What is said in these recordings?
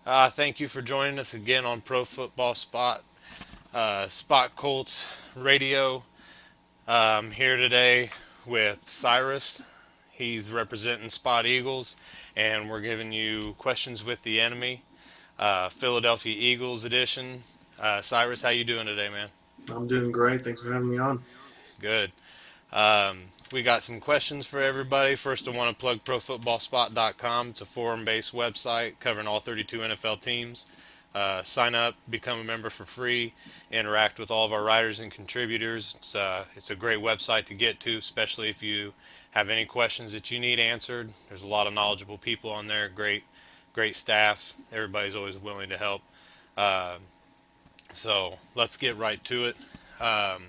Thank you for joining us again on Pro Football Spot Colts Radio. I'm here today with Cyrus. He's representing Spot Eagles, and we're giving you questions with the enemy, Philadelphia Eagles edition. Cyrus, how you doing today, man? I'm doing great. Thanks for having me on. Good. We got some questions for everybody. First, I want to plug ProFootballSpot.com. It's a forum-based website covering all 32 NFL teams. Sign up, become a member for free, interact with all of our writers and contributors. It's a great website to get to, especially if you have any questions that you need answered. There's a lot of knowledgeable people on there, great staff. Everybody's always willing to help. Uh, so let's get right to it. Um,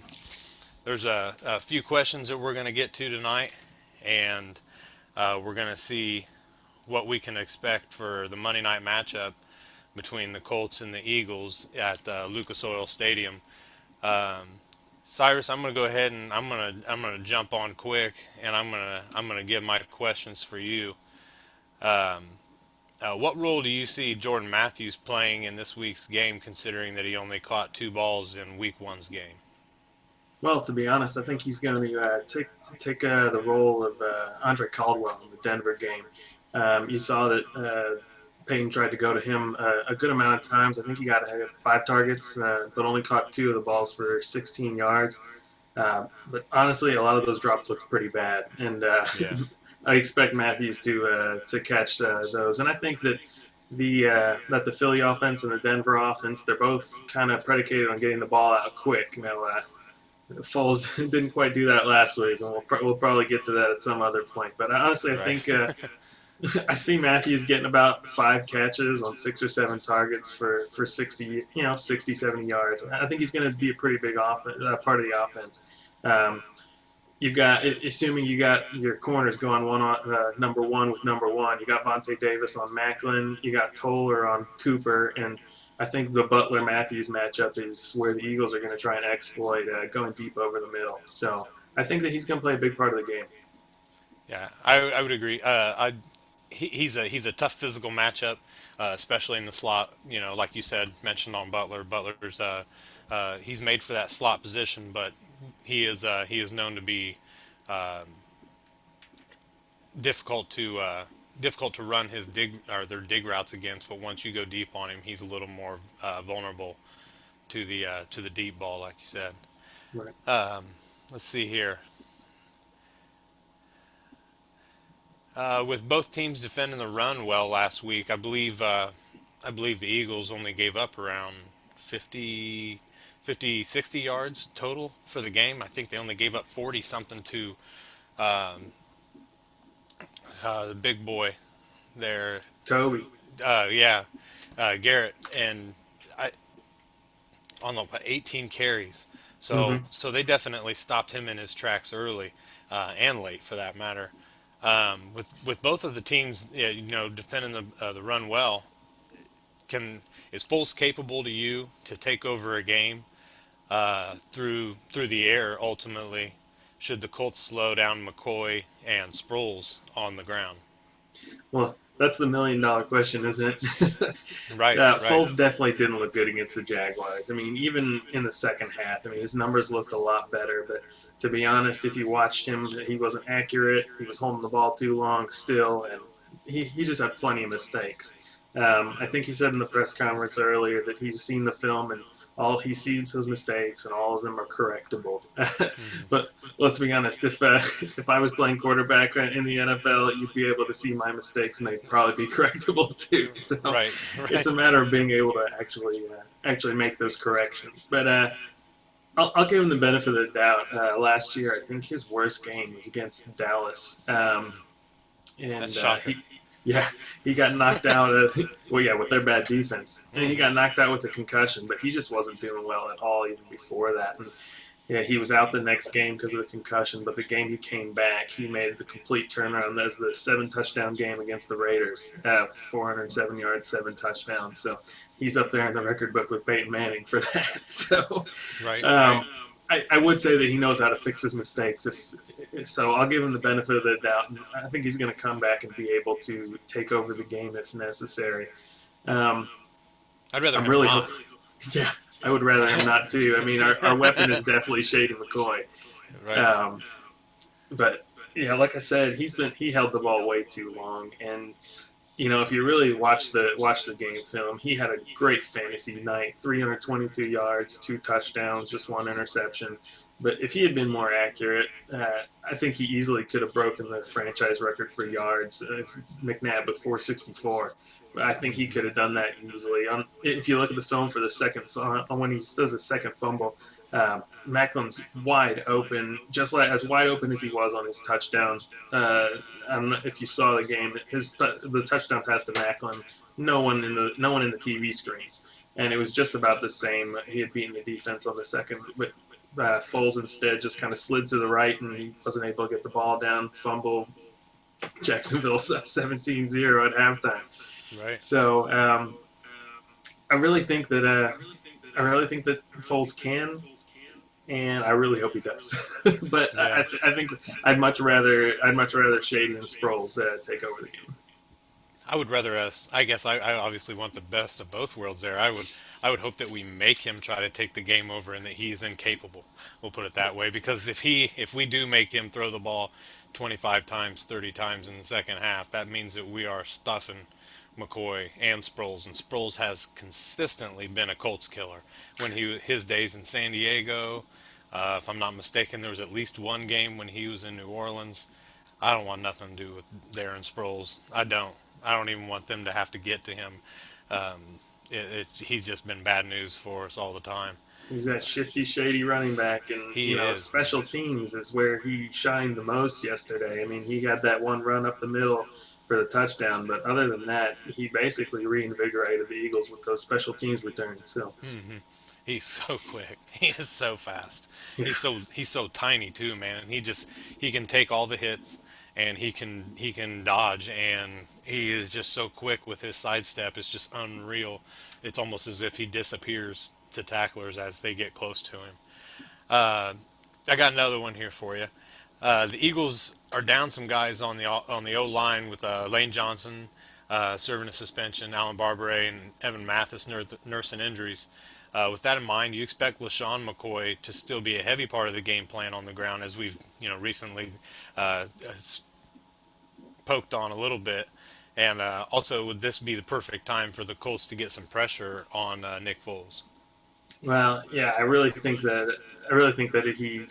there's a few questions that we're going to get to tonight, and we're going to see what we can expect for the Monday night matchup between the Colts and the Eagles at Lucas Oil Stadium. Um, Cyrus, I'm going to go ahead and I'm gonna jump on quick, and I'm gonna give my questions for you. Um, what role do you see Jordan Matthews playing in this week's game, considering that he only caught two balls in Week One's game? Well, to be honest, I think he's going to be take the role of Andre Caldwell in the Denver game. You saw that Payton tried to go to him a good amount of times. I think he got 5 targets, but only caught two of the balls for 16 yards. But honestly, a lot of those drops looked pretty bad, and Yeah. I expect Matthews to catch those. And I think that the Philly offense and the Denver offense, they're both kind of predicated on getting the ball out quick. Foles didn't quite do that last week, and we'll probably get to that at some other point. But honestly, I Right. think I see Matthews getting about 5 catches on 6 or 7 targets for 60, 60, 70 yards. I think he's going to be a pretty big part of the offense. Um, you've got, assuming you got your corners going one on number one with number one. You got Vontae Davis on Macklin. You got Toller on Cooper, and I think the Butler Matthews matchup is where the Eagles are going to try and exploit going deep over the middle. So I think that he's going to play a big part of the game. Yeah, I would agree. He's a tough physical matchup, especially in the slot. You know, like you said, mentioned on Butler. Butler's he's made for that slot position, but he is known to be difficult to difficult to run his dig or their dig routes against. But once you go deep on him, he's a little more vulnerable to the deep ball, like you said. Right. Um, let's see here. With both teams defending the run well last week, I believe the Eagles only gave up around 60 yards total for the game. I think they only gave up 40 something to um, the big boy there. Toby. Yeah, Garrett, and I on the 18 carries. So Mm-hmm. so they definitely stopped him in his tracks early and late for that matter. With both of the teams, yeah, defending the run well, can is Foles capable to you to take over a game through the air ultimately? Should the Colts slow down McCoy and Sproles on the ground? Well, that's the $1 million question, isn't it? Right, right. Foles definitely didn't look good against the Jaguars. I mean, even in the second half, I mean, his numbers looked a lot better. But to be honest, if you watched him, he wasn't accurate. He was holding the ball too long still, and he just had plenty of mistakes. I think he said in the press conference earlier that he's seen the film and all he sees his mistakes and all of them are correctable. Hmm. But let's be honest, if I was playing quarterback in the NFL, you'd be able to see my mistakes and they'd probably be correctable too. So Right, it's right. a matter of being able to actually make those corrections. But I'll give him the benefit of the doubt. Last year, I think his worst game was against Dallas, That's and shocker. yeah, he got knocked out. Well, yeah, with their bad defense, and he Hmm. got knocked out with a concussion. But he just wasn't doing well at all even before that. And yeah, he was out the next game because of the concussion. But the game he came back, he made the complete turnaround. That's the 7 touchdown game against the Raiders. 407 yards, 7 touchdowns. So he's up there in the record book with Peyton Manning for that. So Right, right. um, I would say that he knows how to fix his mistakes. So, I'll give him the benefit of the doubt. I think he's going to come back and be able to take over the game if necessary. Um, I'd rather I'm him really not. hoping. Yeah, I would rather him not too. I mean, our weapon is definitely Shady McCoy. Right. Um, but yeah, like I said, he held the ball way too long, and if you really watch the game film, he had a great fantasy night: 322 yards, two touchdowns, just one interception. But if he had been more accurate, I think he easily could have broken the franchise record for yards. McNabb with 464. I think he could have done that easily. If you look at the film for the second, when he does the second fumble, Macklin's wide open, just like as wide open as he was on his touchdown. Uh, I don't know if you saw the game. The touchdown pass to Macklin. No one in the TV screen, and it was just about the same. He had beaten the defense on the second, but Foles instead just kind of slid to the right and he wasn't able to get the ball down. Fumble. Jacksonville's up 17-0 at halftime. Right. So I really think that Foles can, and I really hope he does. But Yeah. I think I'd much rather Shady and Sproles take over the game. I would rather us. I guess I obviously want the best of both worlds there. I would hope that we make him try to take the game over and that he's incapable. We'll put it that way because if we do make him throw the ball 25 times, 30 times in the second half, that means that we are stuffing McCoy and Sproles, and Sproles has consistently been a Colts killer. When his days in San Diego, if I'm not mistaken, there was at least one game when he was in New Orleans. I don't want nothing to do with Darren Sproles. I don't. I don't even want them to have to get to him. He's just been bad news for us all the time. He's that shifty, shady running back, and He is, man. special teams is where he shined the most yesterday. I mean, he got that one run up the middle for the touchdown, but other than that, he basically reinvigorated the Eagles with those special teams returns. So, He's so quick. He is so fast. yeah, He's so tiny too, man. And he can take all the hits and he can dodge and he is just so quick with his sidestep. It's just unreal. It's almost as if he disappears to tacklers as they get close to him. I got another one here for you. The Eagles are down some guys on the O line with Lane Johnson serving a suspension, Alan Barbary and Evan Mathis nursing injuries. With that in mind, do you expect LaShawn McCoy to still be a heavy part of the game plan on the ground, as we've recently uh, poked on a little bit? And also, would this be the perfect time for the Colts to get some pressure on Nick Foles? well, yeah, I really think that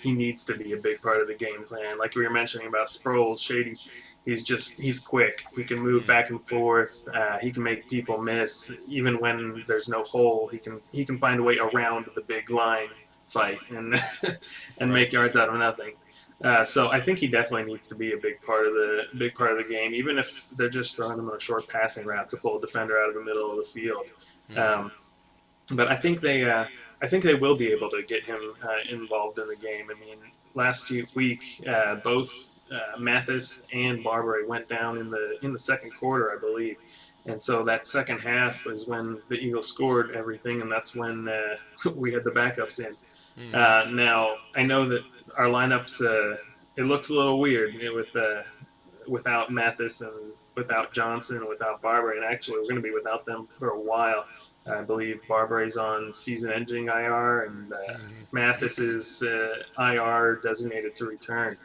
he needs to be a big part of the game plan. Like we were mentioning about Sproles, Shady, he's quick. He can move back and forth. He can make people miss even when there's no hole. He can find a way around the big line fight and and Right. make yards out of nothing. So I think he definitely needs to be a big part of the game, even if they're just throwing him on a short passing route to pull a defender out of the middle of the field. Um, but I think they will be able to get him involved in the game. I mean, last week both Mathis and Barbary went down in the second quarter, I believe, and so that second half is when the Eagles scored everything, and that's when we had the backups in. Now I know that our lineups it looks a little weird without Mathis and without Johnson and without Barber. And actually, we're going to be without them for a while. I believe Barber's on season-ending IR, and Mathis is IR designated to return.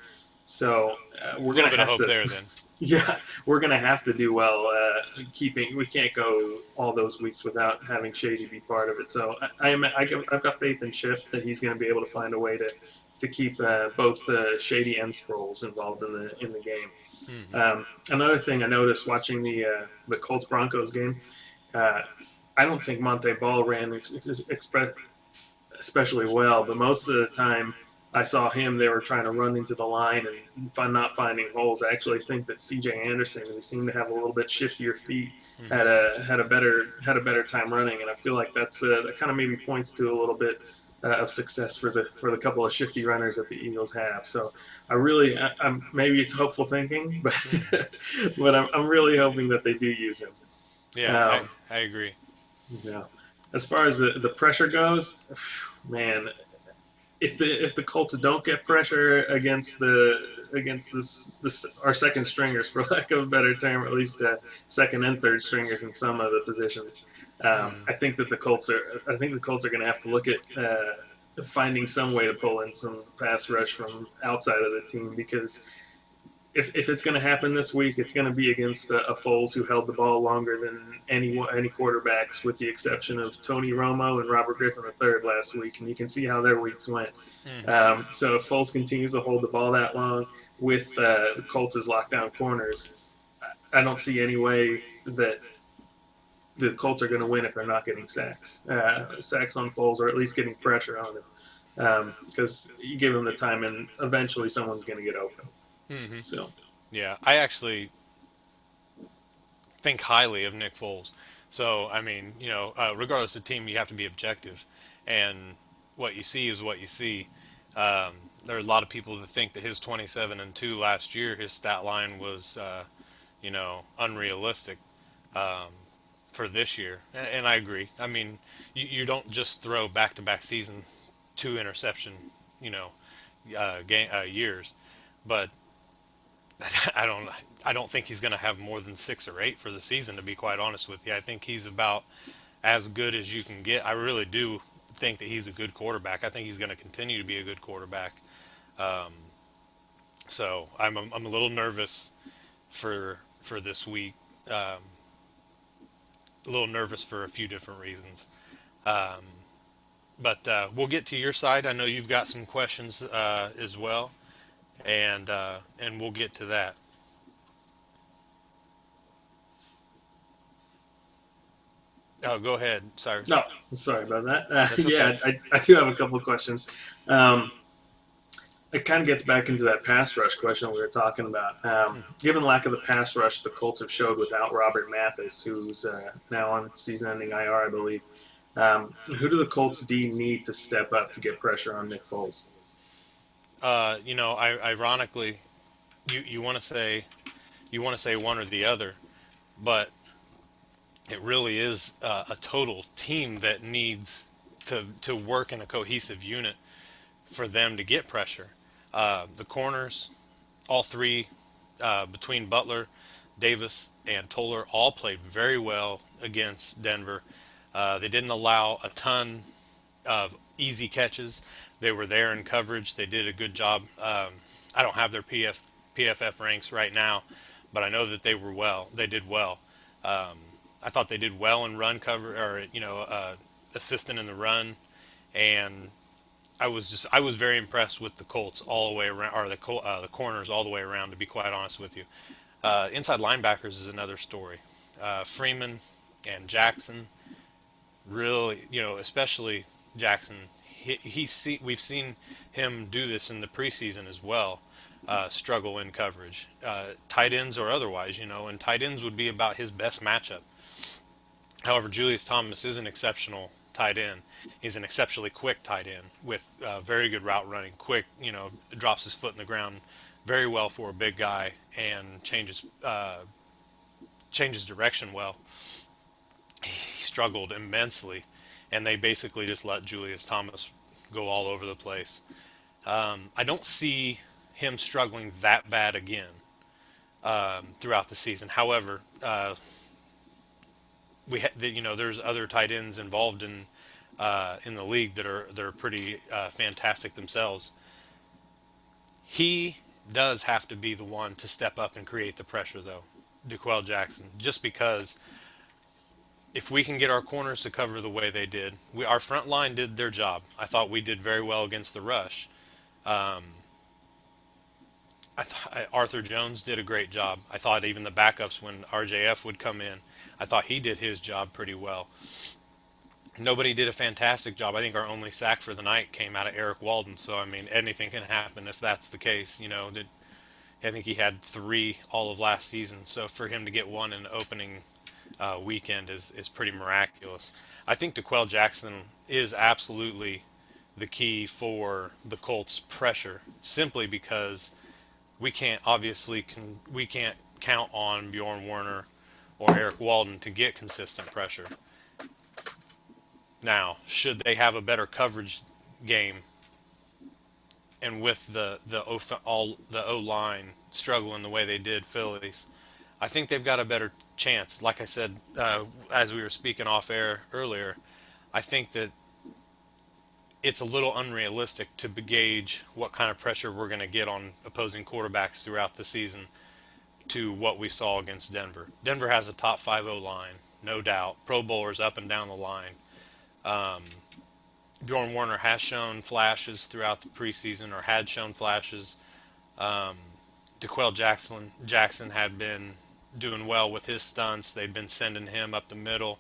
So we're A little going to bit of have hope to, there then. yeah, we're going to have to do well keeping. We can't go all those weeks without having Shady be part of it. So I've got faith in Chip that he's going to be able to find a way to keep both Shady and Sproles involved in the game. Another thing I noticed watching the Colts Broncos game, uh, I don't think Monte Ball ran especially well, but most of the time I saw him, they were trying to run into the line and not finding holes. I actually think that C.J. Anderson, who seemed to have a little bit shiftier feet, had a better time running, and I feel like that kind of maybe points to a little bit of success for the couple of shifty runners that the Eagles have. So I'm maybe it's hopeful thinking, but but I'm really hoping that they do use him. Yeah, I Um, I agree. yeah. As far as the pressure goes, man, if the Colts don't get pressure against this our second stringers, for lack of a better term, or at least second and third stringers in some of the positions, I think the Colts are going to have to look at finding some way to pull in some pass rush from outside of the team, because if it's going to happen this week, it's going to be against a Foles who held the ball longer than any quarterbacks, with the exception of Tony Romo and Robert Griffin III last week, and you can see how their weeks went. Hmm. So if Foles continues to hold the ball that long with the Colts' lockdown corners, I don't see any way that the Colts are going to win if they're not getting sacks on Foles, or at least getting pressure on him. Because you give him the time, and eventually someone's going to get open. Hmm. So Yeah, I actually think highly of Nick Foles. So, I mean, regardless of team, you have to be objective, and what you see is what you see. There are a lot of people that think that his 27-2 last year, his stat line was, unrealistic for this year, and I agree. I mean, you don't just throw back-to-back season two interception, you know, years, but I don't I don't think he's going to have more than 6 or 8 for the season. To be quite honest with you, I think he's about as good as you can get. I really do think that he's a good quarterback. I think he's going to continue to be a good quarterback. So I'm a little nervous for this week. A little nervous for a few different reasons. But we'll get to your side. I know you've got some questions as well, and we'll get to that. Oh, go ahead, Cyrus. no, sorry about that. That's okay. Yeah, I do have a couple of questions. Um, it kind of gets back into that pass rush question we were talking about. Given lack of the pass rush the Colts have showed without Robert Mathis, who's now on season-ending IR, I believe, who do the Colts D need to step up to get pressure on Nick Foles? Ironically, you want to say one or the other, but it really is a total team that needs to work in a cohesive unit for them to get pressure. The corners, all three, between Butler, Davis, and Toller, all played very well against Denver. They didn't allow a ton of easy catches. They were there in coverage. They did a good job. I don't have their PFF ranks right now, but I know that they were well. They did well. I thought they did well in run cover, or assistant in the run, and I was very impressed with the Colts all the way around, or the corners all the way around. To be quite honest with you, inside linebackers is another story. Freeman and Jackson, really, especially Jackson. We've seen him do this in the preseason as well. Struggle in coverage, tight ends or otherwise, and tight ends would be about his best matchup. However, Julius Thomas is an exceptional tight end. He's an exceptionally quick tight end with very good route running. Quick, drops his foot in the ground very well for a big guy, and changes direction well. He struggled immensely, and they basically just let Julius Thomas go all over the place. I don't see him struggling that bad again throughout the season. However, there's other tight ends involved in the league that are pretty fantastic themselves. He does have to be the one to step up and create the pressure, though, DeQuell Jackson, just because if we can get our corners to cover the way they did, our front line did their job. I thought we did very well against the rush. I thought Arthur Jones did a great job. I thought even the backups, when RJF would come in, I thought he did his job pretty well. Nobody did a fantastic job. I think our only sack for the night came out of Eric Walden. So I mean, anything can happen if that's the case. I think he had 3 all of last season. So for him to get one in the opening weekend is pretty miraculous. I think DeQuell Jackson is absolutely the key for the Colts' pressure, simply because we can't count on Bjorn Werner or Eric Walden to get consistent pressure. Now, should they have a better coverage game? and with all the O line struggling the way they did Phillies, I think they've got a better chance. Like I said, as we were speaking off air earlier, I think that it's a little unrealistic to gauge what kind of pressure we're going to get on opposing quarterbacks throughout the season to what we saw against Denver. Denver has a top 5 O line, no doubt. Pro Bowlers up and down the line. Bjorn Warner has shown flashes throughout the preseason, or had shown flashes. DeQuell Jackson had been doing well with his stunts. They'd been sending him up the middle,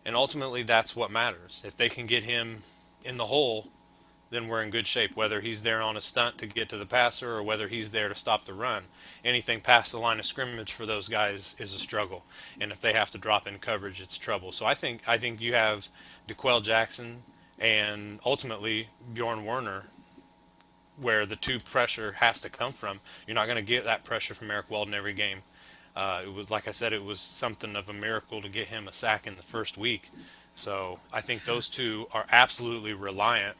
and ultimately that's what matters. If they can get him in the hole, then we're in good shape. Whether he's there on a stunt to get to the passer or whether he's there to stop the run, anything past the line of scrimmage for those guys is a struggle. And if they have to drop in coverage, it's trouble. So I think you have DeQuell Jackson and ultimately Bjorn Werner, where the two pressure has to come from. You're not going to get that pressure from Eric Weldon every game. It was, like I said, it was something of a miracle to get him a sack in the first week. So I think those two are absolutely reliant,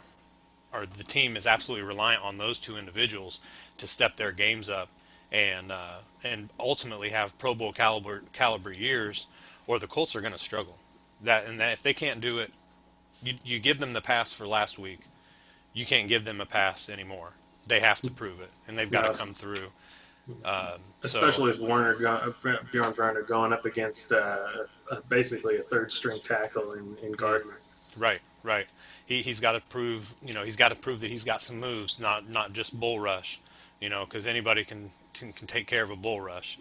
or the team is absolutely reliant on those two individuals to step their games up and ultimately have Pro Bowl caliber years, or the Colts are going to struggle. That if they can't do it, you give them the pass for last week. You can't give them a pass anymore. They have to prove it, and they've got to No, come through. So especially with Bjorn Werner going up against basically a third string tackle in mm, Gardner. right, right. He's got to prove, he's got to prove that he's got some moves, not just bull rush, because anybody can take care of a bull rush.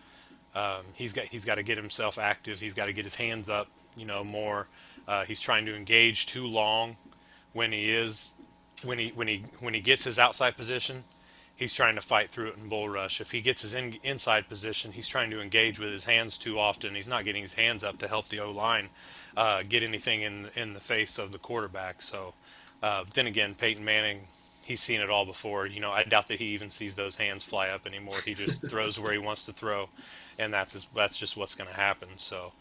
He's got to get himself active. He's got to get his hands up, more. He's trying to engage too long when he is when he gets his outside position. He's trying to fight through it in bull rush. If he gets his inside position, he's trying to engage with his hands too often. He's not getting his hands up to help the O line get anything in the face of the quarterback. So then again, Peyton Manning, he's seen it all before. I doubt that he even sees those hands fly up anymore. He just throws where he wants to throw, and that's just what's going to happen. So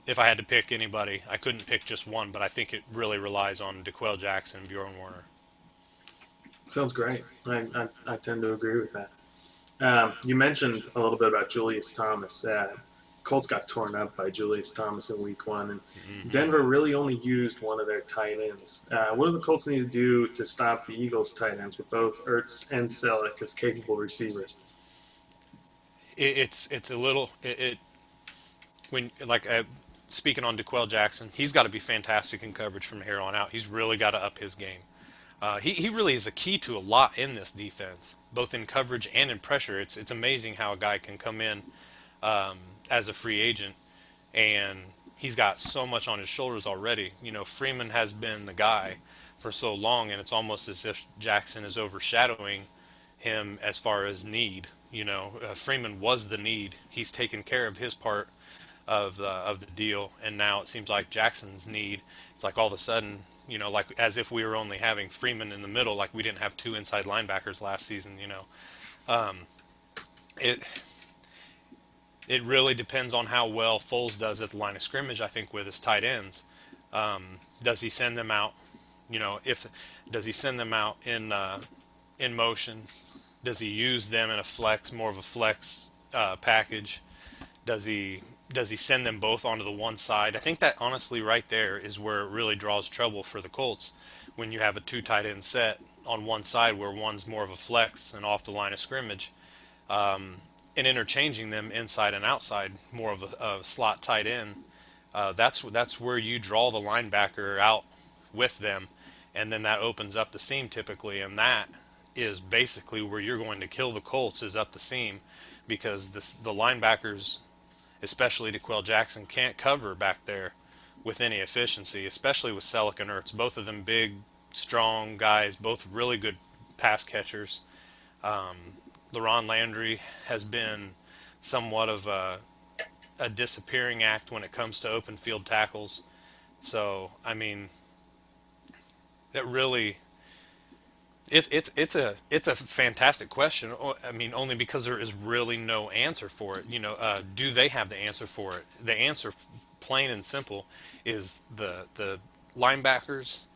if I had to pick anybody, I couldn't pick just one, but I think it really relies on DeQuell Jackson and Bjorn Warner. Sounds great. I tend to agree with that. You mentioned a little bit about Julius Thomas. Colts got torn up by Julius Thomas in Week 1, and Hmm. Denver really only used one of their tight ends. What do the Colts need to do to stop the Eagles' tight ends with both Ertz and Selleck as capable receivers? It's a little it when like speaking on DeQuell Jackson, he's got to be fantastic in coverage from here on out. He's really got to up his game. He really is a key to a lot in this defense, both in coverage and in pressure. It's amazing how a guy can come in as a free agent, and he's got so much on his shoulders already. Freeman has been the guy for so long, and it's almost as if Jackson is overshadowing him as far as need. Freeman was the need. He's taken care of his part of the deal, and now it seems like Jackson's need. It's like all of a sudden, like as if we were only having Freeman in the middle, like we didn't have two inside linebackers last season. It it really depends on how well Foles does at the line of scrimmage. I think with his tight ends, does he send them out? If does he send them out in motion? Does he use them in a flex, more of a flex package? Does he does he send them both onto the one side? I think that honestly right there is where it really draws trouble for the Colts when you have a two tight end set on one side where one's more of a flex and off the line of scrimmage, and interchanging them inside and outside, more of a slot tight end. That's where you draw the linebacker out with them, and then that opens up the seam typically, and that is basically where you're going to kill the Colts is up the seam, because the linebackers, especially DeQuell Jackson, can't cover back there with any efficiency, especially with Selleck and Ertz. Both of them big, strong guys, both really good pass catchers. LaRon Landry has been somewhat of a disappearing act when it comes to open field tackles. So, I mean, that really it's a fantastic question. I mean, only because there is really no answer for it. Do they have the answer for it? The answer, plain and simple, is the linebackers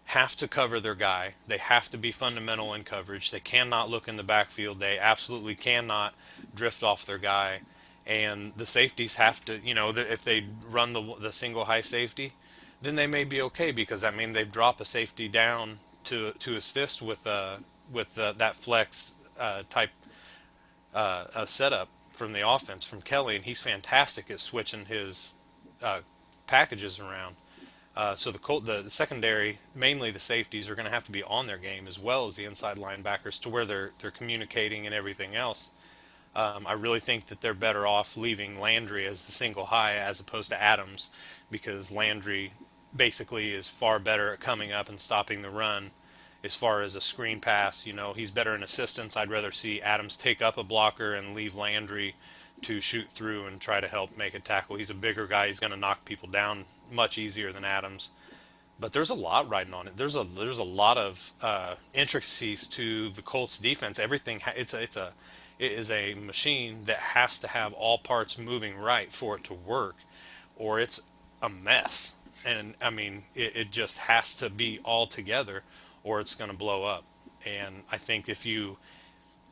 have to cover their guy. They have to be fundamental in coverage. They cannot look in the backfield. They absolutely cannot drift off their guy. And the safeties have to, if they run the single high safety, then they may be okay because I mean they've dropped a safety down to assist with that flex type setup from the offense from Kelly, and he's fantastic at switching his uh, packages around. So the secondary, mainly the safeties, are going to have to be on their game as well as the inside linebackers to where they're communicating and everything else. I really think that they're better off leaving Landry as the single high as opposed to Adams, because Landry basically is far better at coming up and stopping the run. As far as a screen pass, he's better in assistance. I'd rather see Adams take up a blocker and leave Landry to shoot through and try to help make a tackle. He's a bigger guy. He's going to knock people down much easier than Adams. But there's a lot riding on it. There's a lot of intricacies to the Colts defense. Everything it is a machine that has to have all parts moving right for it to work, or it's a mess. And I mean, it just has to be all together, or it's going to blow up. And I think if you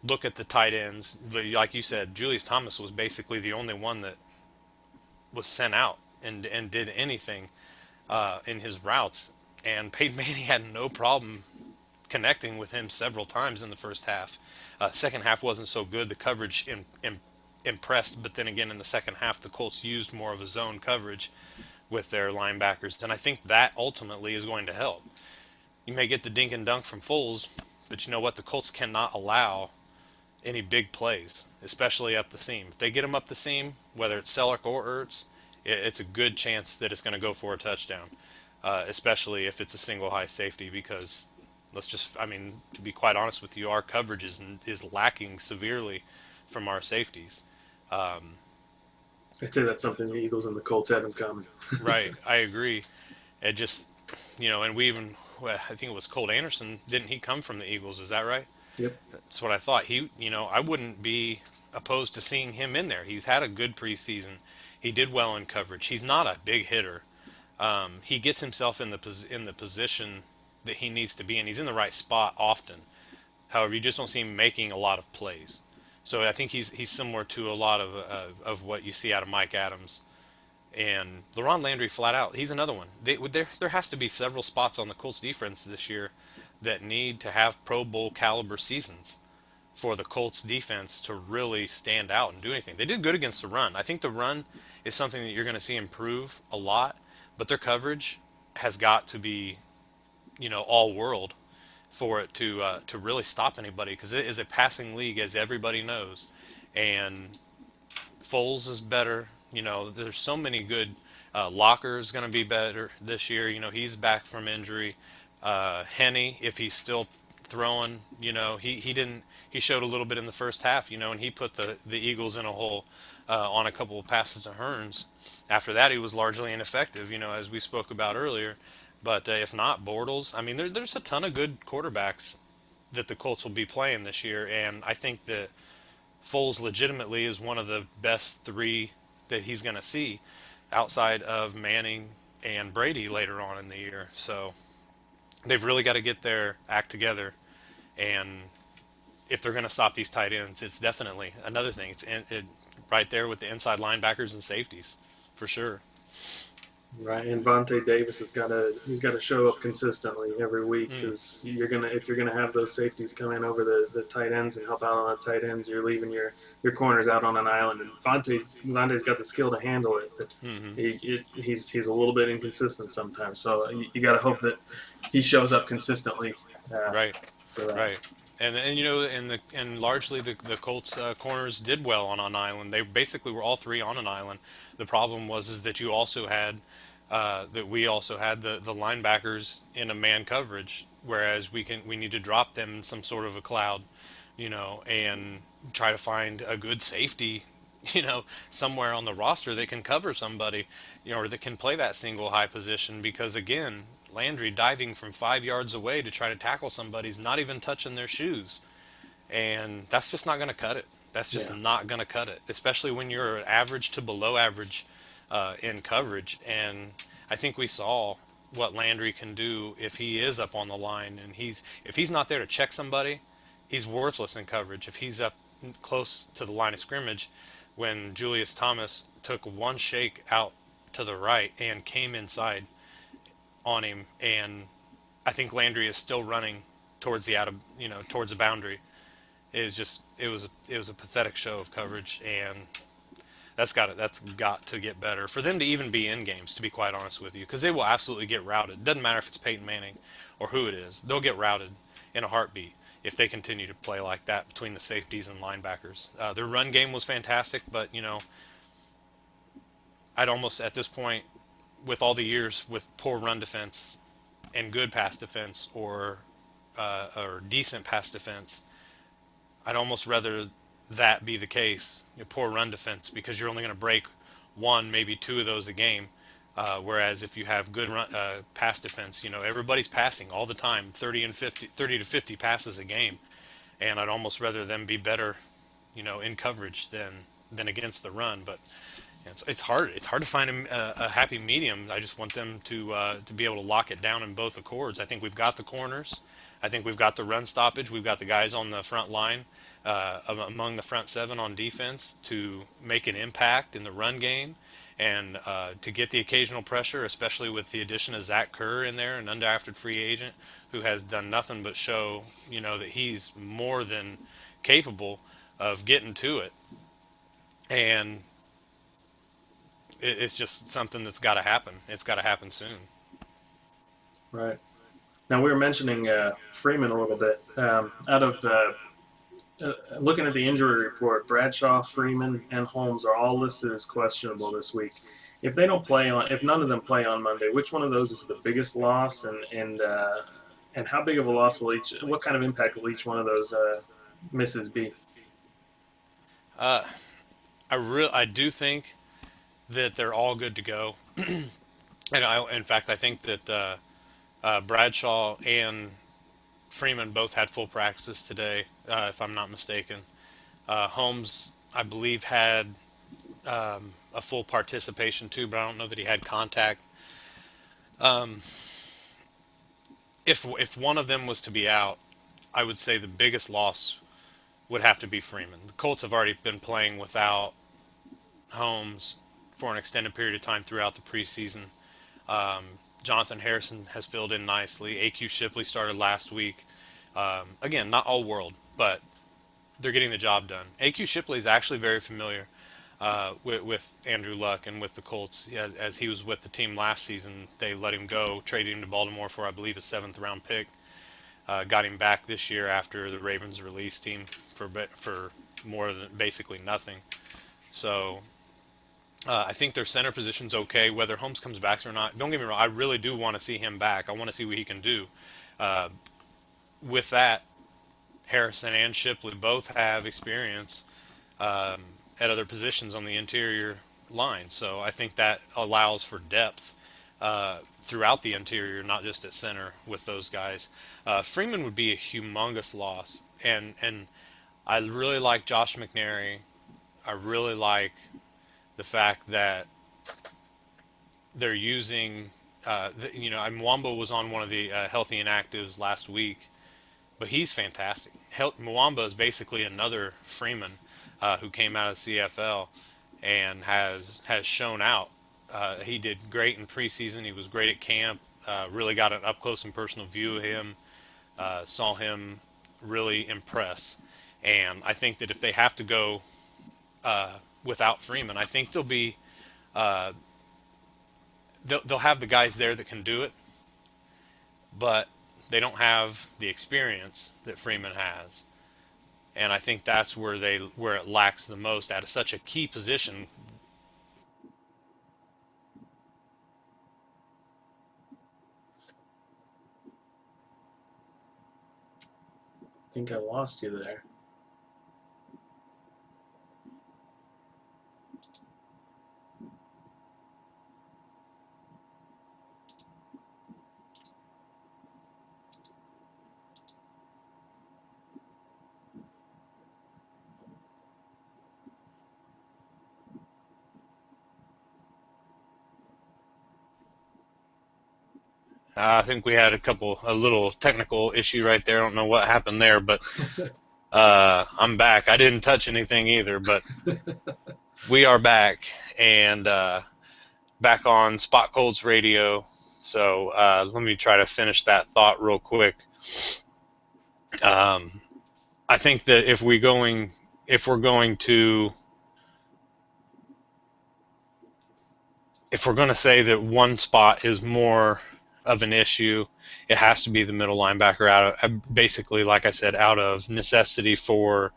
look at the tight ends, like you said, Julius Thomas was basically the only one that was sent out and did anything in his routes. And Peyton Manning had no problem connecting with him several times in the first half. Second half wasn't so good. The coverage impressed, but then again in the second half, the Colts used more of a zone coverage with their linebackers, and I think that ultimately is going to help. You may get the dink and dunk from Foles, but you know what? The Colts cannot allow any big plays, especially up the seam. If they get them up the seam, whether it's Selleck or Ertz, it's a good chance that it's going to go for a touchdown, especially if it's a single high safety. Because I mean, to be quite honest with you, our coverage is lacking severely from our safeties. I'd say that's something the Eagles and the Colts have in common. Right, I agree. It just, and we even, well, I think it was Colt Anderson. Didn't he come from the Eagles? Is that right? Yep. That's what I thought. I wouldn't be opposed to seeing him in there. He's had a good preseason. He did well in coverage. He's not a big hitter. He gets himself in the position that he needs to be in. He's in the right spot often. However, you just don't see him making a lot of plays. So I think he's similar to a lot of what you see out of Mike Adams and LaRon Landry. Flat out, he's another one. There has to be several spots on the Colts defense this year that need to have Pro Bowl caliber seasons for the Colts defense to really stand out and do anything. They did good against the run. I think the run is something that you're going to see improve a lot, but their coverage has got to be, all world for it to really stop anybody, because it is a passing league, as everybody knows. And Foles is better. There's so many good. Locker's going to be better this year. He's back from injury. Henney, if he's still throwing, he didn't. He showed a little bit in the first half, and he put the Eagles in a hole on a couple of passes to Hearns. After that, he was largely ineffective, as we spoke about earlier. But if not, Bortles. I mean, there's a ton of good quarterbacks that the Colts will be playing this year, and I think that Foles legitimately is one of the best three that he's going to see outside of Manning and Brady later on in the year. So they've really got to get their act together, and if they're going to stop these tight ends, it's definitely another thing. Right there with the inside linebackers and safeties, for sure. Right, and Vontae Davis he's got to show up consistently every week, Mm, because if you're gonna have those safeties come in over the tight ends and help out on the tight ends, you're leaving your corners out on an island. And Vontae's got the skill to handle it, but hmm he's a little bit inconsistent sometimes. So you got to hope that he shows up consistently Right, for that. right. And largely the Colts corners did well on island. They basically were all three on an island. The problem was is that you also had that we also had the linebackers in a man coverage, whereas we need to drop them in some sort of a cloud, and try to find a good safety, somewhere on the roster that can cover somebody, or that can play that single high position. Because again, Landry diving from 5 yards away to try to tackle somebody's not even touching their shoes, and that's just not going to cut it. That's just Yeah. not going to cut it, especially when you're average to below average in coverage. And I think we saw what Landry can do if he is up on the line, and if he's not there to check somebody, he's worthless in coverage. If he's up close to the line of scrimmage, when Julius Thomas took one shake out to the right and came inside on him, and I think Landry is still running towards the towards the boundary. It was a pathetic show of coverage, and that's got to get better for them to even be in games. To be quite honest with you, because they will absolutely get routed. It doesn't matter if it's Peyton Manning or who it is; they'll get routed in a heartbeat if they continue to play like that between the safeties and linebackers. Their run game was fantastic, but I'd almost at this point, with all the years with poor run defense and good pass defense, or decent pass defense, I'd almost rather that be the case, poor run defense, because you're only going to break one, maybe two of those a game. Whereas if you have good pass defense, everybody's passing all the time, 30 to 50 passes a game, and I'd almost rather them be better, in coverage than against the run. But it's hard. It's hard to find a happy medium. I just want them to be able to lock it down in both accords. I think we've got the corners. I think we've got the run stoppage. We've got the guys on the front line, among the front seven on defense, to make an impact in the run game, and to get the occasional pressure, especially with the addition of Zach Kerr in there, an undrafted free agent who has done nothing but show, that he's more than capable of getting to it. And it's just something that's got to happen. It's got to happen soon. Right. Now we were mentioning Freeman a little bit. Out of looking at the injury report, Bradshaw, Freeman, and Holmes are all listed as questionable this week. If they don't play on, if none of them play on Monday, which one of those is the biggest loss, and how big of a loss will each? What kind of impact will each one of those misses be? Uh, I do think that they're all good to go, and in fact, I think that Bradshaw and Freeman both had full practices today, if I'm not mistaken. Holmes, I believe, had a full participation too, but I don't know that he had contact. If one of them was to be out, I would say the biggest loss would have to be Freeman. The Colts have already been playing without Holmes for an extended period of time throughout the preseason. Jonathan Harrison has filled in nicely. AQ Shipley started last week. Again, not all world, but they're getting the job done. AQ Shipley is actually very familiar with Andrew Luck and with the Colts. As he was with the team last season, they let him go, traded him to Baltimore for, I believe, a seventh round pick. Got him back this year after the Ravens released him for more than basically nothing. So I think their center position's okay. Whether Holmes comes back or not, don't get me wrong, I really do want to see him back. I want to see what he can do. Uh, with that, Harrison and Shipley both have experience at other positions on the interior line. So I think that allows for depth throughout the interior, not just at center with those guys. Freeman would be a humongous loss, and I really like Josh McNary. I really like the fact that they're using, Mwamba was on one of the healthy inactives last week, but he's fantastic. Mwamba is basically another Freeman who came out of CFL and has shown out. He did great in preseason. He was great at camp. Really got an up close and personal view of him. Saw him really impress. And I think that if they have to go without Freeman, I think uh, they'll have the guys there that can do it, but they don't have the experience that Freeman has. And I think that's where it lacks the most at such a key position. I think I lost you there. I think we had a little technical issue right there. I don't know what happened there, but I'm back. I didn't touch anything either, but we are back and back on Spot Colts Radio. So let me try to finish that thought real quick. Um, I think that if we're going to, if we're going to say that one spot is more of an issue, it has to be the middle linebacker out of, basically, like I said, out of necessity for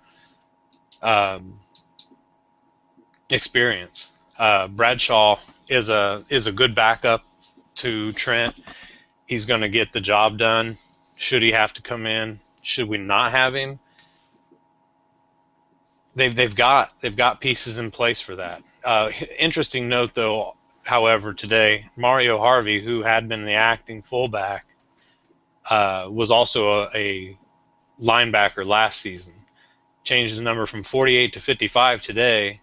um, experience. Bradshaw is a good backup to Trent. He's going to get the job done. Should he have to come in? Should we not have him? They've got pieces in place for that. Interesting note though, however, today Mario Harvey, who had been the acting fullback, was also a linebacker last season. Changed his number from 48 to 55 today,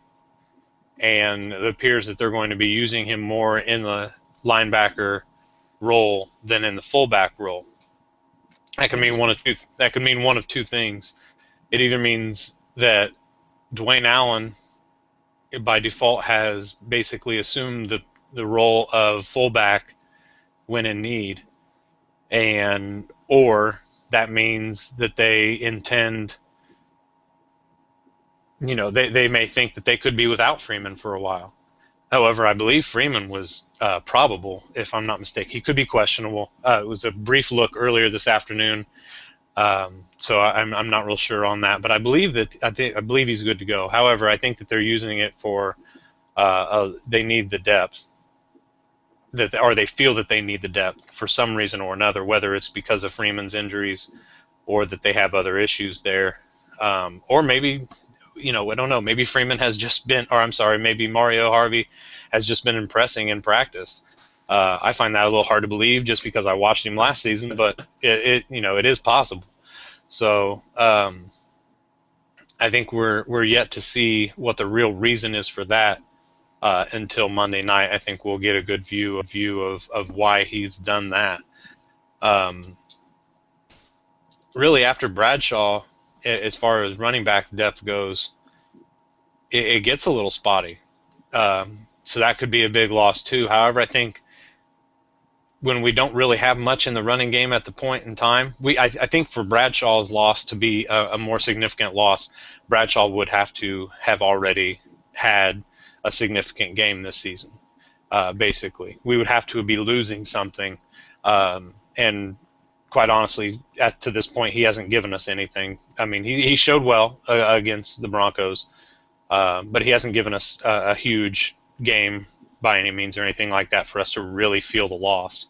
and it appears that they're going to be using him more in the linebacker role than in the fullback role. That could mean one Interesting. of two. That could mean one of two things. It either means that Dwayne Allen, by default, has basically assumed the role of fullback when in need, and or that means that they intend, they may think that they could be without Freeman for a while. However, I believe Freeman was probable, if I'm not mistaken. He could be questionable. It was a brief look earlier this afternoon, so I'm not real sure on that. But I believe he's good to go. However, I think that they're using it for they need the depth or they feel that they need the depth for some reason or another, whether it's because of Freeman's injuries or that they have other issues there, or maybe, I don't know. Maybe Freeman has just been, or I'm sorry, maybe Mario Harvey has just been impressing in practice. I find that a little hard to believe just because I watched him last season, but it is possible. So I think we're yet to see what the real reason is for that until Monday night. I think we'll get a good view of why he's done that. Um, Really, after Bradshaw, as far as running back depth goes, it gets a little spotty. So that could be a big loss too. However, I think when we don't really have much in the running game at the point in time, I think for Bradshaw's loss to be a more significant loss, Bradshaw would have to have already had a significant game this season. Basically, we would have to be losing something, and quite honestly, to this point, he hasn't given us anything. I mean, he showed well against the Broncos, but he hasn't given us a huge game by any means or anything like that for us to really feel the loss.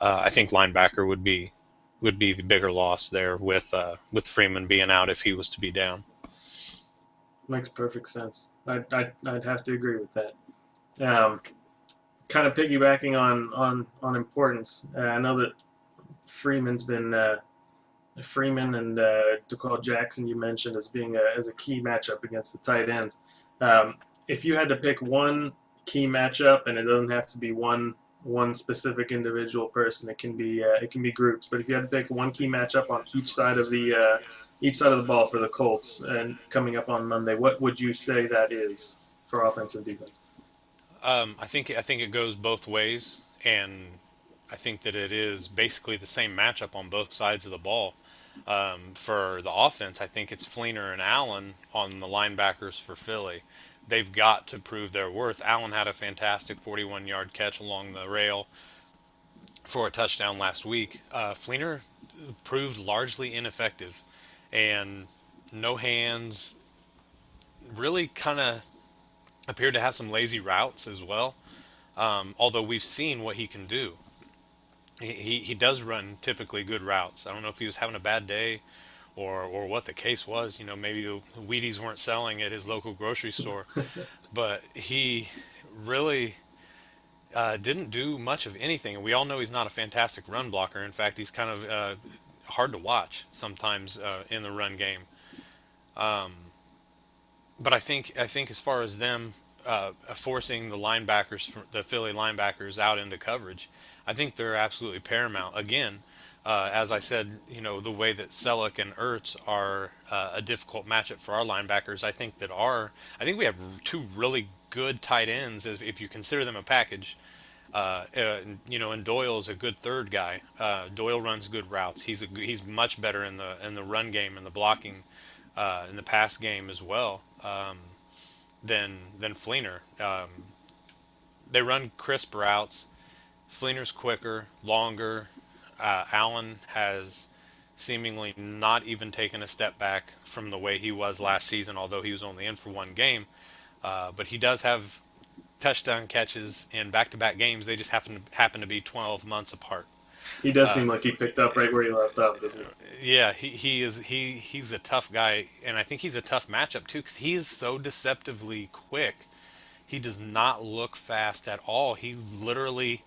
I think linebacker would be the bigger loss there with Freeman being out if he was to be down. Makes perfect sense. I'd have to agree with that. Um, Kind of piggybacking on importance. I know that Freeman's been Freeman and DeCall Jackson you mentioned as being as a key matchup against the tight ends. Um, if you had to pick one key matchup, and it doesn't have to be one specific individual person, it can be groups. But if you had to pick one key matchup on each side of the ball for the Colts and coming up on Monday, what would you say that is for offense and defense? I think it goes both ways, and I think that it is basically the same matchup on both sides of the ball. For the offense, I think it's Fleener and Allen on the linebackers for Philly. They've got to prove their worth. Allen had a fantastic 41-yard catch along the rail for a touchdown last week. Fleener proved largely ineffective, and no hands, really kind of appeared to have some lazy routes as well. Although we've seen what he can do. He does run typically good routes. I don't know if he was having a bad day or what the case was. Maybe the Wheaties weren't selling at his local grocery store, but he really didn't do much of anything. And we all know he's not a fantastic run blocker. In fact, he's kind of hard to watch sometimes in the run game. But I think as far as them, forcing the Philly linebackers out into coverage. I think they're absolutely paramount. Again, as I said, the way that Selleck and Ertz are a difficult matchup for our linebackers. I think we have two really good tight ends if you consider them a package. And Doyle is a good third guy. Doyle runs good routes. He's much better in the run game and the blocking, in the pass game as well, than Fleener. They run crisp routes. Fleener's quicker, longer. Allen has seemingly not even taken a step back from the way he was last season, although he was only in for one game. But he does have touchdown catches in back-to-back games. They just happen to be 12 months apart. He does seem like he picked up right where he left off, doesn't he? Yeah, he's a tough guy, and I think he's a tough matchup too because he is so deceptively quick. He does not look fast at all. He literally,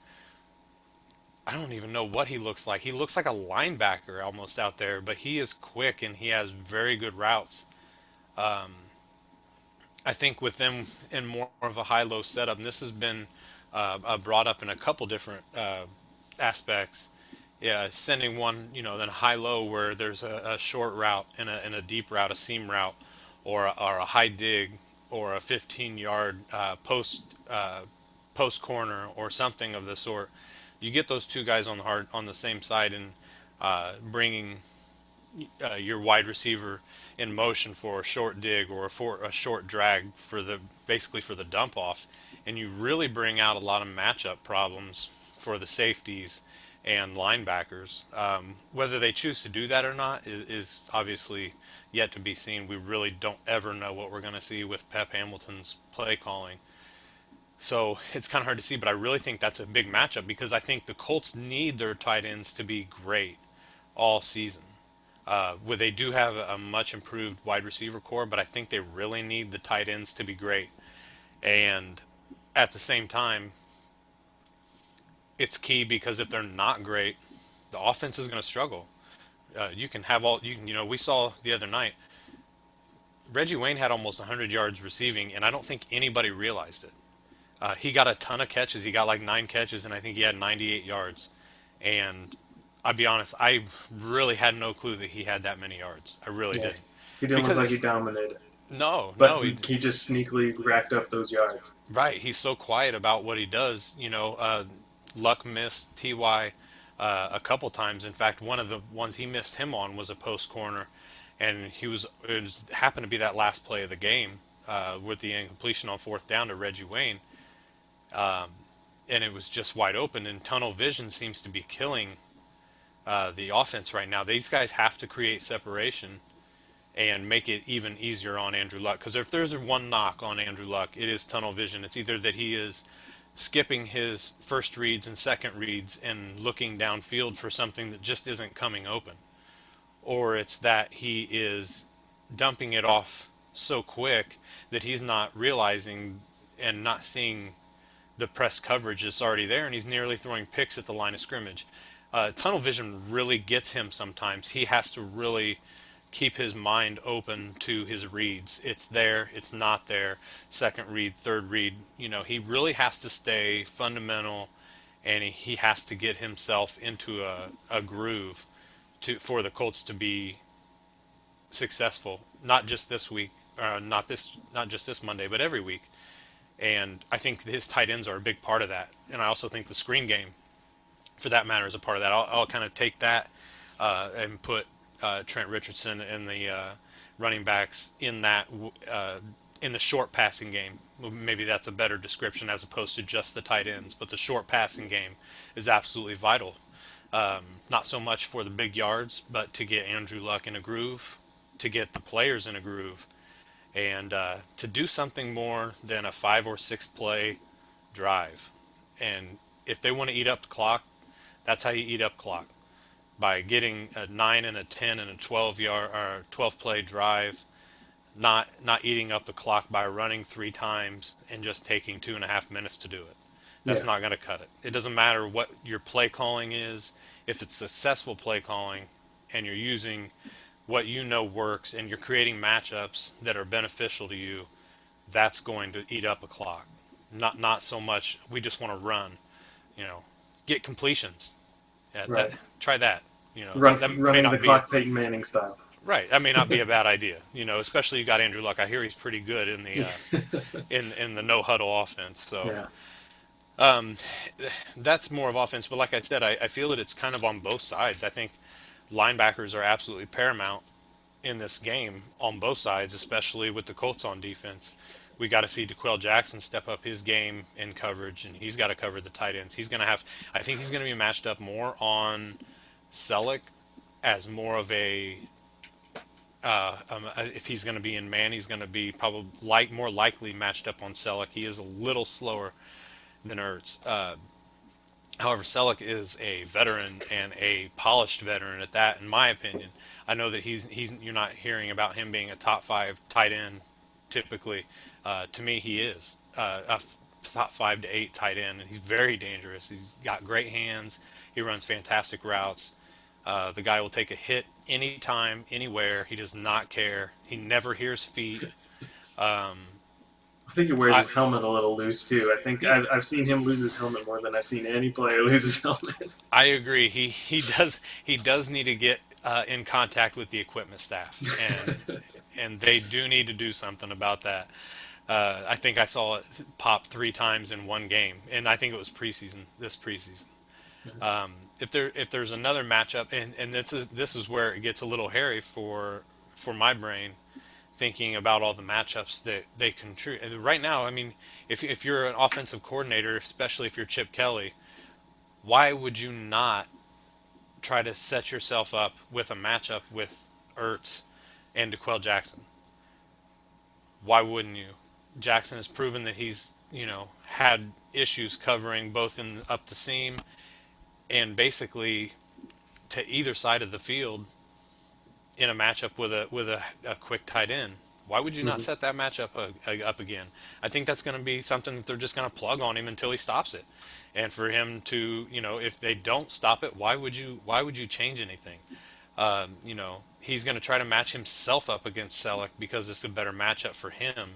I don't even know what he looks like. He looks like a linebacker almost out there, but he is quick and he has very good routes. I think with them in more of a high-low setup, and this has been brought up in a couple different aspects. Yeah, sending one, then high-low where there's a short route and a deep route, a seam route, or a high dig, or a 15-yard post corner, or something of the sort. You get those two guys on the same side and bringing your wide receiver in motion for a short dig or for a short drag for the basically for the dump off, and you really bring out a lot of matchup problems for the safeties and linebackers. Whether they choose to do that or not is obviously yet to be seen. We really don't ever know what we're going to see with Pep Hamilton's play calling. So it's kind of hard to see, but I really think that's a big matchup because I think the Colts need their tight ends to be great all season. Where they do have a much improved wide receiver core, but I think they really need the tight ends to be great. And at the same time, it's key because if they're not great, the offense is going to struggle. You can have all you can. We saw the other night. Reggie Wayne had almost 100 yards receiving, and I don't think anybody realized it. He got a ton of catches. He got like 9 catches, and I think he had 98 yards. And I'll be honest, I really had no clue that he had that many yards. I really Yeah, didn't. he didn't look Because like he dominated, no, but no, he just sneakily racked up those yards. right. He's so quiet about what he does. Luck missed Ty a couple times. In fact, one of the ones he missed him on was a post corner, and happened to be that last play of the game with the incompletion on fourth down to Reggie Wayne, and it was just wide open. And tunnel vision seems to be killing the offense right now. These guys have to create separation and make it even easier on Andrew Luck. Because if there's one knock on Andrew Luck, it is tunnel vision. It's either that he is skipping his first reads and second reads and looking downfield for something that just isn't coming open, or it's that he is dumping it off so quick that he's not realizing and not seeing the press coverage that's already there, and he's nearly throwing picks at the line of scrimmage. Tunnel vision really gets him sometimes. He has to really keep his mind open to his reads. It's there, it's not there. Second read, third read. He really has to stay fundamental, and he has to get himself into a groove for the Colts to be successful. Not just this week, not just this Monday, but every week. And I think his tight ends are a big part of that. And I also think the screen game, for that matter, is a part of that. I'll kind of take that and put Trent Richardson and the running backs in the short passing game. Maybe that's a better description as opposed to just the tight ends. But the short passing game is absolutely vital. Not so much for the big yards, but to get Andrew Luck in a groove, to get the players in a groove, and to do something more than a 5 or 6 play drive. And if they want to eat up the clock, that's how you eat up clock, by getting a 9 and a 10 and a 12 yard or 12 play drive, not eating up the clock by running 3 times and just taking 2.5 minutes to do it. That's Yeah, not going to cut it. It doesn't matter what your play calling is. If it's successful play calling and you're using what works and you're creating matchups that are beneficial to you, that's going to eat up a clock. Not so much. We just want to run. You know, get completions. Yeah, that Right. try that. That may Running the not be clock Peyton Manning style. right. That may not be a bad idea. Especially you got Andrew Luck. I hear he's pretty good in the in the no huddle offense. So Yeah. that's more of offense. But like I said, I feel that it's kind of on both sides. I think linebackers are absolutely paramount in this game on both sides, especially with the Colts on defense. We got to see DeQuell Jackson step up his game in coverage, and he's got to cover the tight ends. He's going to have, I think he's going to be matched up more on Selleck as more of a, if he's going to be in man, he's going to be probably more likely matched up on Selleck. He is a little slower than Ertz. However, Selleck is a veteran and a polished veteran at that, in my opinion. I know that he's you're not hearing about him being a top five tight end typically. To me, he is top 5 to 8 tight end, and he's very dangerous. He's got great hands. He runs fantastic routes. The guy will take a hit anytime, anywhere. He does not care. He never hears feet. I think he wears I his helmet a little loose too. I think I've seen him lose his helmet more than I've seen any player lose his helmet. I agree. He does need to get in contact with the equipment staff, and they do need to do something about that. I think I saw it pop 3 times in one game, and I think it was preseason. This preseason. If there's another matchup, and this is where it gets a little hairy for my brain, thinking about all the matchups that they contribute. Right now, I mean, if you're an offensive coordinator, especially if you're Chip Kelly, why would you not try to set yourself up with a matchup with Ertz and DeQuell Jackson? Why wouldn't you? Jackson has proven that he's, had issues covering both in up the seam and basically to either side of the field in a matchup with a quick tight end. Why would you not Mm-hmm. set that matchup up again? I think that's going to be something that they're just going to plug on him until he stops it. And for him to, if they don't stop it, why would you change anything? He's going to try to match himself up against Selleck because it's a better matchup for him.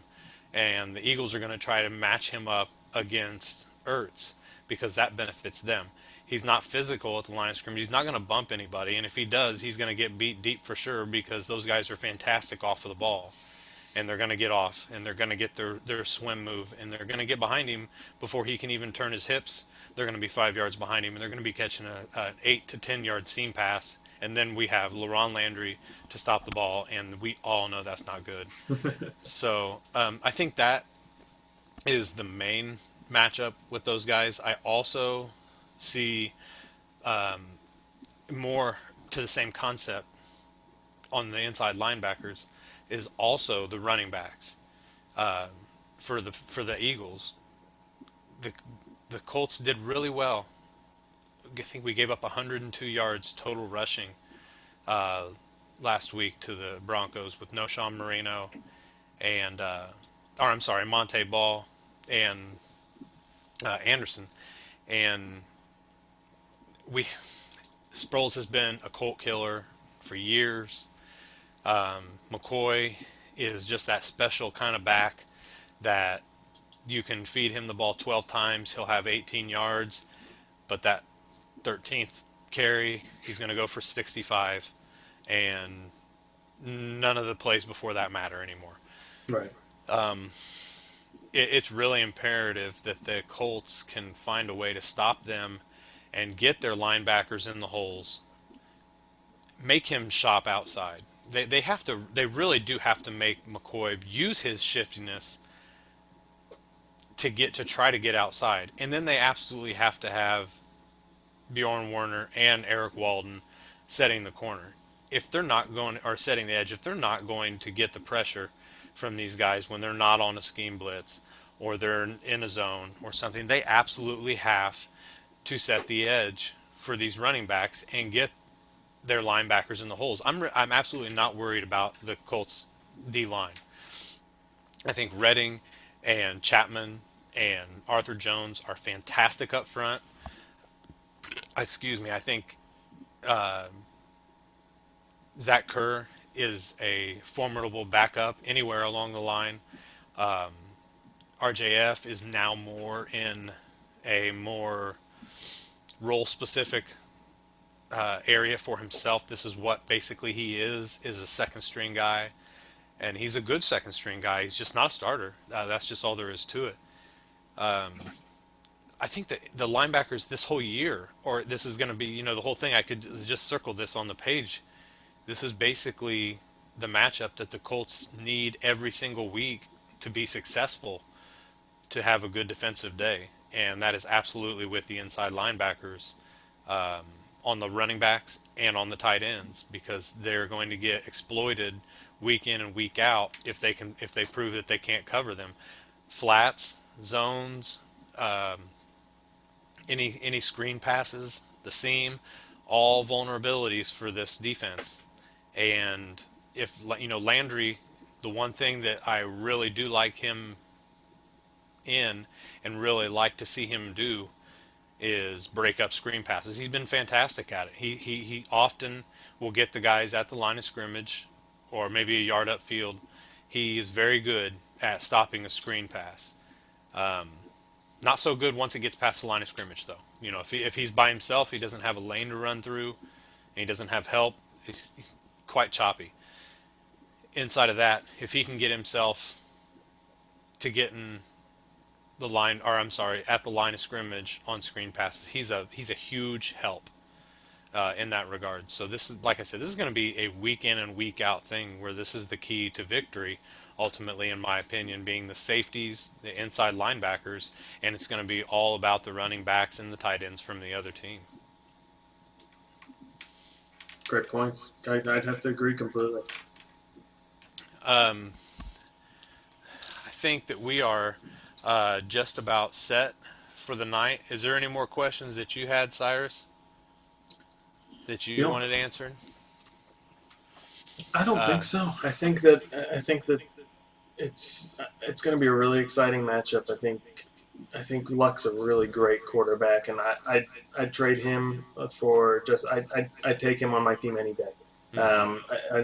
And the Eagles are going to try to match him up against Ertz because that benefits them. He's not physical at the line of scrimmage. He's not going to bump anybody. And if he does, he's going to get beat deep for sure because those guys are fantastic off of the ball. And they're going to get off and they're going to get their swim move and they're going to get behind him before he can even turn his hips. They're going to be 5 yards behind him and they're going to be catching an 8 to 10 yard seam pass. And then we have LaRon Landry to stop the ball, and we all know that's not good. So I think that is the main matchup with those guys. I also see more to the same concept on the inside linebackers is also the running backs for the Eagles. The the Colts did really well. I think we gave up 102 yards total rushing uh, last week to the Broncos with no Sean Marino and or I'm sorry, Monte Ball and Anderson, and we Sproles has been a Colt killer for years. McCoy is just that special kind of back that you can feed him the ball 12 times, he'll have 18 yards, but that 13th carry, he's going to go for 65, and none of the plays before that matter anymore. Right. It's really imperative that the Colts can find a way to stop them and get their linebackers in the holes, make him shop outside. They really do have to make McCoy use his shiftiness to try to get outside. And then they absolutely have to have Bjorn Werner and Eric Walden setting the corner. If they're not going or setting the edge, if they're not going to get the pressure from these guys when they're not on a scheme blitz or they're in a zone or something, they absolutely have to set the edge for these running backs and get their linebackers in the holes. I'm absolutely not worried about the Colts D line. I think Redding and Chapman and Arthur Jones are fantastic up front. Excuse me. I think Zach Kerr is a formidable backup anywhere along the line. RJF is now more in a more role specific area for himself. This is what basically he is a second string guy, and he's a good second string guy. He's just not a starter. That's just all there is to it. I think that the linebackers this whole year, or this is going to be, the whole thing. I could just circle this on the page. This is basically the matchup that the Colts need every single week to be successful, to have a good defensive day, and that is absolutely with the inside linebackers, on the running backs and on the tight ends, because they're going to get exploited week in and week out if they prove that they can't cover them. Flats, zones, any screen passes, the seam, all vulnerabilities for this defense. And if Landry, the one thing that I really do like him in and really like to see him do is break up screen passes. He's been fantastic at it. He often will get the guys at the line of scrimmage or maybe a yard upfield. He is very good at stopping a screen pass. Not so good once it gets past the line of scrimmage, though. If he's by himself, he doesn't have a lane to run through, and he doesn't have help. He's quite choppy. Inside of that, if he can get himself to getting the line, or I'm sorry, at the line of scrimmage on screen passes, he's a huge help in that regard. So this is, like I said, this is going to be a week in and week out thing where this is the key to victory. Ultimately, in my opinion, being the safeties, the inside linebackers, and it's going to be all about the running backs and the tight ends from the other team. Great points. I'd have to agree completely. Um, I think that we are just about set for the night. Is there any more questions that you had, Cyrus, that you Yep. wanted answered? I don't Uh, think so. I think that it's going to be a really exciting matchup. I think Luck's a really great quarterback, and I'd trade him for just I'd take him on my team any day. mhm.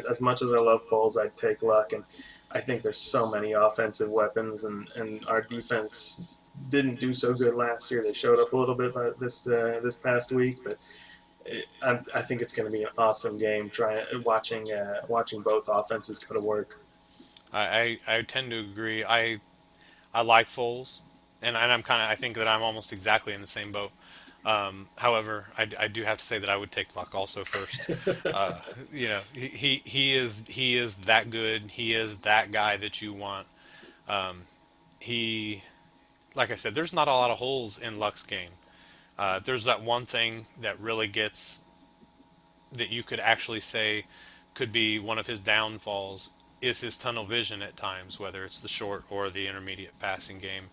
As much as I love Foles, I'd take Luck, and I think there's so many offensive weapons, and our defense didn't do so good last year. They showed up a little bit this past week, but I think it's going to be an awesome game. Watching both offenses go to work. I tend to agree. I like Foles, and I think that I'm almost exactly in the same boat. However, I do have to say that I would take Luck also first. Uh, he is that good. He is that guy that you want. He, like I said, there's not a lot of holes in Luck's game. There's that one thing that really gets, that you could actually say could be one of his downfalls, is his tunnel vision at times, whether it's the short or the intermediate passing game.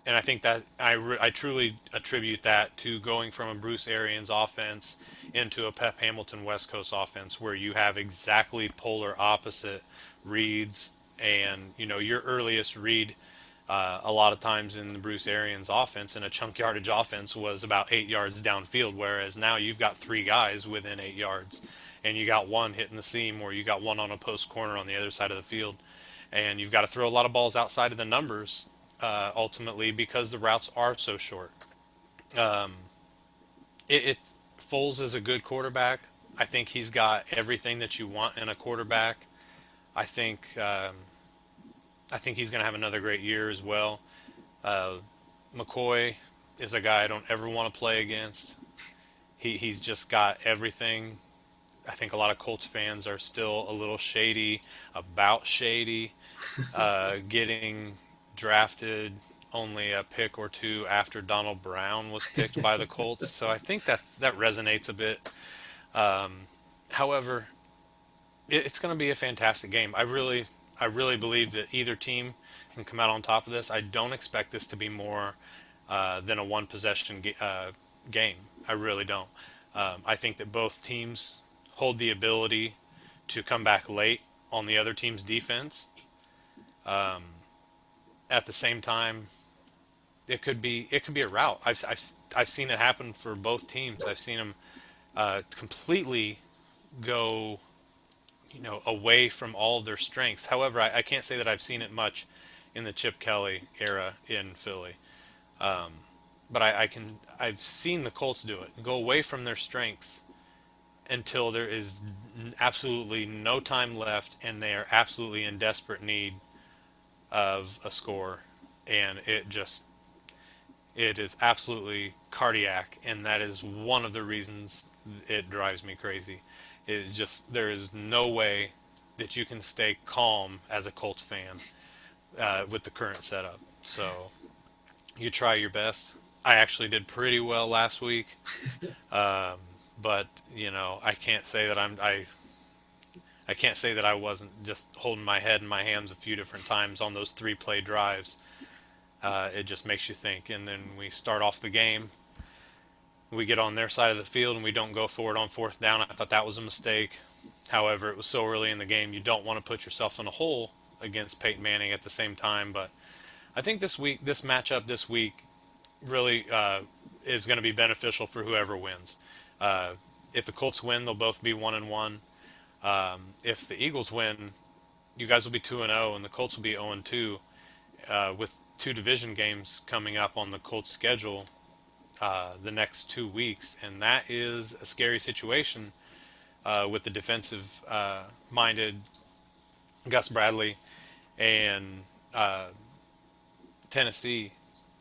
And I think that I truly attribute that to going from a Bruce Arians offense into a Pep Hamilton West Coast offense, where you have exactly polar opposite reads. And your earliest read, a lot of times in the Bruce Arians offense, in a chunk yardage offense, was about 8 yards downfield, whereas now you've got three guys within 8 yards, and you got one hitting the seam, or you got one on a post corner on the other side of the field, and you've got to throw a lot of balls outside of the numbers, ultimately, because the routes are so short. It Foles is a good quarterback. I think he's got everything that you want in a quarterback. I think I think he's going to have another great year as well. Uh, McCoy is a guy I don't ever want to play against. He's just got everything. I think a lot of Colts fans are still a little shady about Shady getting drafted only a pick or two after Donald Brown was picked by the Colts. So I think that resonates a bit. However, it's going to be a fantastic game. I really believe that either team can come out on top of this. I don't expect this to be more than a one possession game. I really don't. I think that both teams hold the ability to come back late on the other team's defense. At the same time, it could be a rout. I've seen it happen for both teams. I've seen them completely go away from all of their strengths. However, I can't say that I've seen it much in the Chip Kelly era in Philly. But I've seen the Colts do it. Go away from their strengths until there is absolutely no time left and they are absolutely in desperate need of a score. And it is absolutely cardiac. And that is one of the reasons it drives me crazy. It just, there is no way that you can stay calm as a Colts fan with the current setup. So you try your best. I actually did pretty well last week. But I can't say that I can't say that I wasn't just holding my head in my hands a few different times on those 3 play drives. It just makes you think. And then we start off the game, we get on their side of the field, and we don't go for it on 4th down. I thought that was a mistake. However, it was so early in the game, you don't want to put yourself in a hole against Peyton Manning at the same time. But I think this matchup this week, really is going to be beneficial for whoever wins. Uh, if the Colts win, they'll both be 1-1. If the Eagles win, you guys will be 2-0, and the Colts will be 0-2. With 2 division games coming up on the Colts schedule the next 2 weeks, and that is a scary situation with the defensive minded Gus Bradley and Tennessee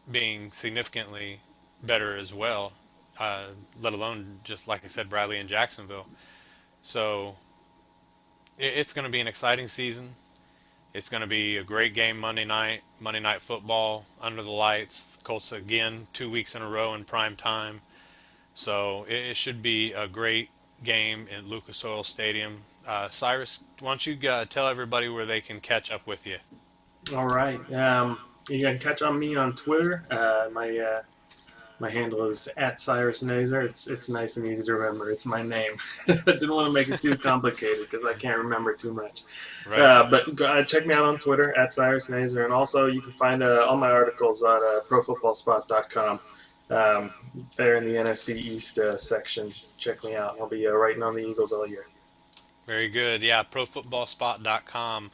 being significantly better as well, let alone, just like I said, Bradley and Jacksonville. So it's going to be an exciting season. It's going to be a great game Monday night football under the lights. Colts again 2 weeks in a row in prime time. So it should be a great game in Lucas Oil Stadium. Cyrus, why don't you tell everybody where they can catch up with you? All right. You can catch on me on Twitter. My handle is at Cyrus Naser. It's nice and easy to remember. It's my name. I didn't want to make it too complicated because I can't remember too much. Right. But check me out on Twitter at Cyrus Naser, and also you can find all my articles on ProFootballSpot.com. There in the NFC East section. Check me out. I'll be writing on the Eagles all year. Very good. Yeah, ProFootballSpot.com.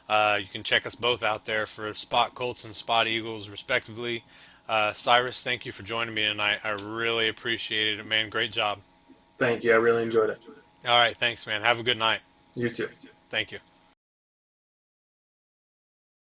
You can check us both out there for Spot Colts and Spot Eagles, respectively. Cyrus, thank you for joining me tonight. I really appreciated it, man. Great job. Thank you. I really enjoyed it. All right, thanks, man. Have a good night. You too. Thank you.